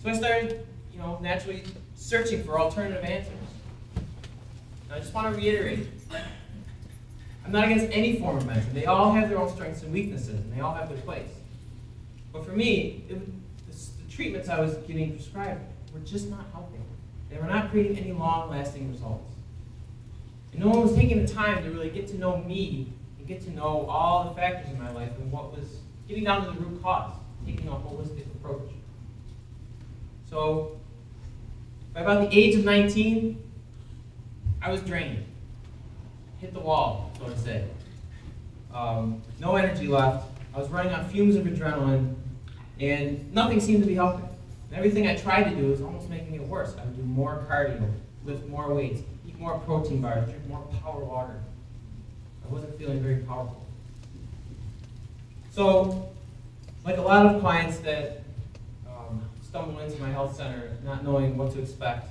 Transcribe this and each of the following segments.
So I started, naturally searching for alternative answers. And I just want to reiterate, I'm not against any form of medicine. They all have their own strengths and weaknesses, and they all have their place. But for me, the treatments I was getting prescribed were just not helping. They were not creating any long-lasting results. And no one was taking the time to really get to know me and get to know all the factors in my life and what was getting down to the root cause, taking a holistic approach. So, by about the age of 19, I was drained. Hit the wall, so to say. No energy left. I was running on fumes of adrenaline, and nothing seemed to be helping. And everything I tried to do was almost making it worse. I would do more cardio, lift more weights, eat more protein bars, drink more power water. I wasn't feeling very powerful. So, like a lot of clients that stumble into my health center not knowing what to expect,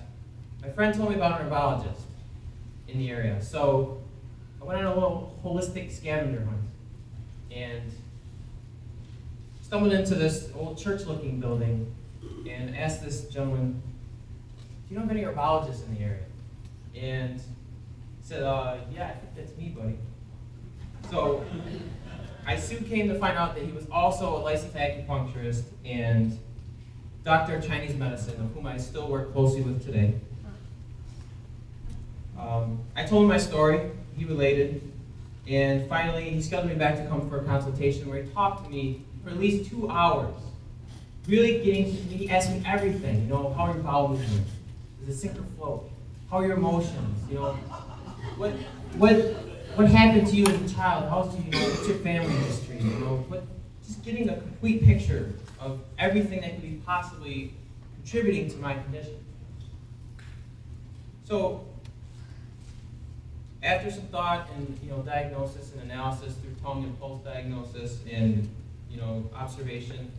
my friend told me about a neurologist in the area. So I went on a little holistic scavenger hunt and stumbled into this old church-looking building and asked this gentleman, do you know of any herbologists in the area? And he said, yeah, I think that's me, buddy. So I soon came to find out that he was also a licensed acupuncturist and doctor of Chinese medicine, of whom I still work closely with today. I told him my story, he related, and finally he scheduled me back to come for a consultation where he talked to me for at least 2 hours, really he asked me everything, how are your bowel movements? Is it sink or float? How are your emotions? What happened to you as a child? What's your family history? Just getting a complete picture of everything that could be possibly contributing to my condition. So, after some thought and diagnosis and analysis through tongue and pulse diagnosis and observation,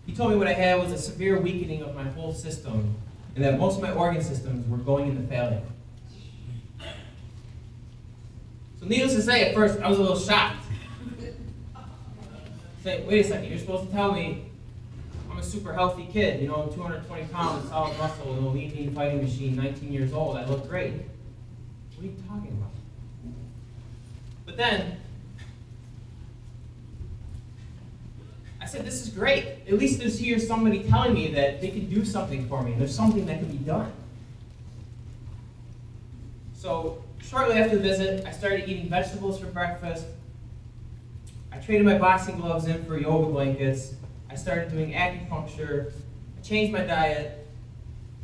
he told me what I had was a severe weakening of my whole system, and that most of my organ systems were going into failure. So, needless to say, at first I was a little shocked. Say, wait a second, you're supposed to tell me I'm a super healthy kid, 220 pounds, solid muscle, lean fighting machine, 19 years old, I look great. What are you talking about? But then, I said, this is great. At least there's here somebody telling me that they can do something for me. There's something that can be done. So, shortly after the visit, I started eating vegetables for breakfast. I traded my boxing gloves in for yoga blankets. I started doing acupuncture. I changed my diet.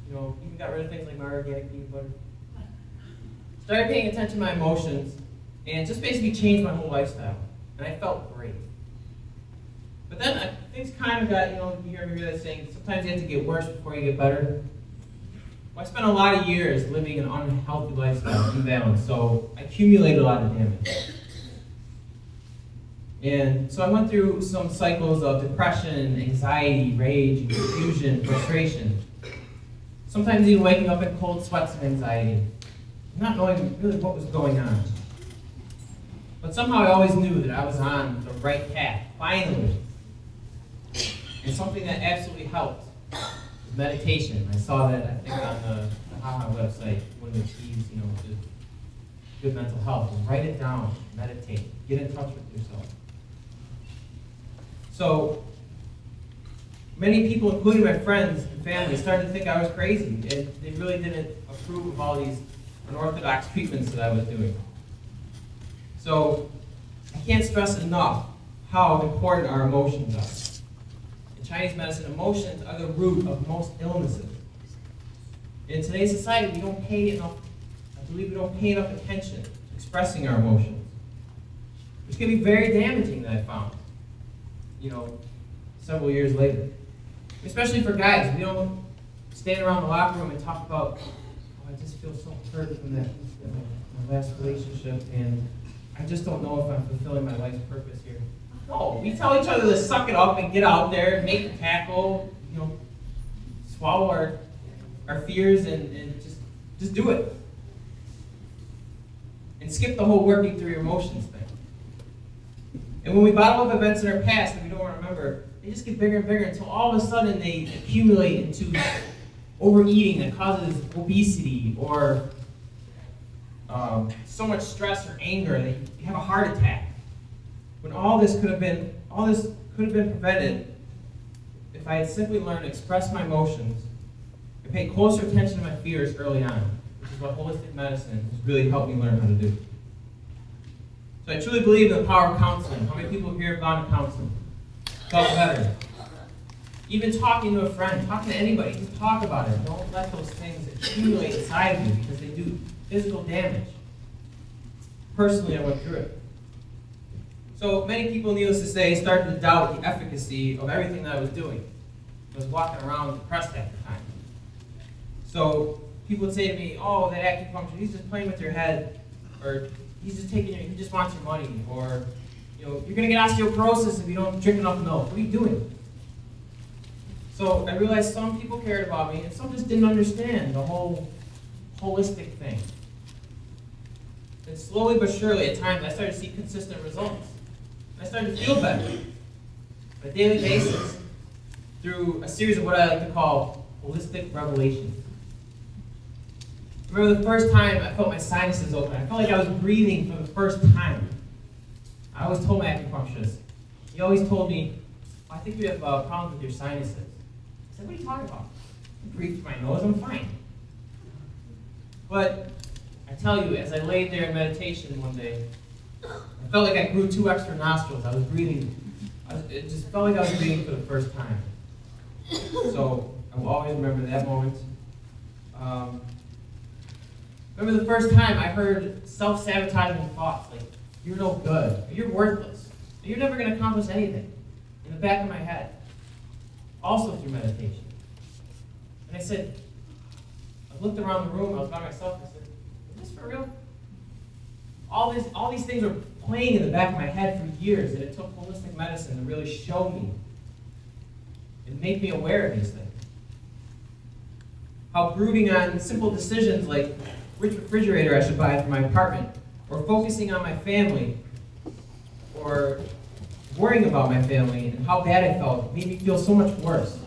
Even got rid of things like my organic peanut butter. Started paying attention to my emotions, and just basically changed my whole lifestyle. And I felt great. But then things kind of got, you hear that saying, sometimes you have to get worse before you get better. Well, I spent a lot of years living an unhealthy lifestyle, imbalanced, so I accumulated a lot of damage. And so I went through some cycles of depression, anxiety, rage, confusion, frustration. Sometimes even waking up in cold sweats of anxiety, not knowing really what was going on. But somehow I always knew that I was on the right path, finally. And something that absolutely helped was meditation. I saw that, I think, on the HaHa website, one of the keys, to good mental health. And write it down, meditate, get in touch with yourself. So, many people, including my friends and family, started to think I was crazy. And they really didn't approve of all these unorthodox treatments that I was doing. So, I can't stress enough how important our emotions are. In Chinese medicine, emotions are the root of most illnesses. In today's society, we don't pay enough attention to expressing our emotions, which can be very damaging, that I found, several years later. Especially for guys, we don't stand around the locker room and talk about, I just feel so hurt from my last relationship, and I just don't know if I'm fulfilling my life's purpose here. No, we tell each other to suck it up and get out there, make the tackle, swallow our fears and just do it. And skip the whole working through your emotions thing. And when we bottle up events in our past that we don't want to remember, they they just get bigger and bigger until all of a sudden they accumulate into overeating that causes obesity or so much stress or anger that you have a heart attack. When all this could have been prevented if I had simply learned to express my emotions and pay closer attention to my fears early on, which is what holistic medicine has really helped me learn how to do. So I truly believe in the power of counseling. How many people here have gone to counseling? Felt better. Even talking to a friend, talking to anybody, just talk about it. Don't let those things accumulate inside of you because they do physical damage. Personally, I went through it. So many people, needless to say, started to doubt the efficacy of everything that I was doing. I was walking around depressed at the time. So people would say to me, oh, that acupuncture, he's just playing with your head, or he just wants your money, or you're going to get osteoporosis if you don't drink enough milk. What are you doing? So I realized some people cared about me, and some just didn't understand the whole holistic thing. And slowly but surely, at times, I started to see consistent results. I started to feel better on a daily basis through a series of what I like to call holistic revelations. I remember the first time I felt my sinuses open. I felt like I was breathing for the first time. I always told my acupuncturist, he always told me, oh, I think you have problems with your sinuses. I said, what are you talking about? I breathe through my nose, I'm fine. But I tell you, as I laid there in meditation one day, I felt like I grew 2 extra nostrils. I was breathing. It just felt like I was breathing for the first time. So I will always remember that moment. Remember the first time I heard self-sabotaging thoughts like, you're no good, or you're worthless, or you're never going to accomplish anything, in the back of my head. Also through meditation. And I said, I looked around the room, I was by myself, and I said, is this for real? All these things were playing in the back of my head for years, and it took holistic medicine to really show me and make me aware of these things. How brooding on simple decisions like which refrigerator I should buy for my apartment, or focusing on my family, or worrying about my family and how bad I felt made me feel so much worse.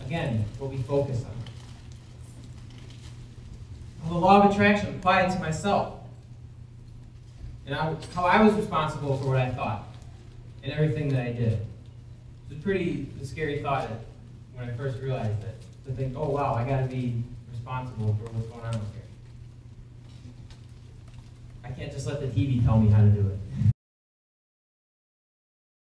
Again, what we focus on. How the law of attraction applied to myself. And how I was responsible for what I thought and everything that I did. It was pretty a scary thought when I first realized it. To think, oh wow, I got to be responsible for what's going on here. I can't just let the TV tell me how to do it.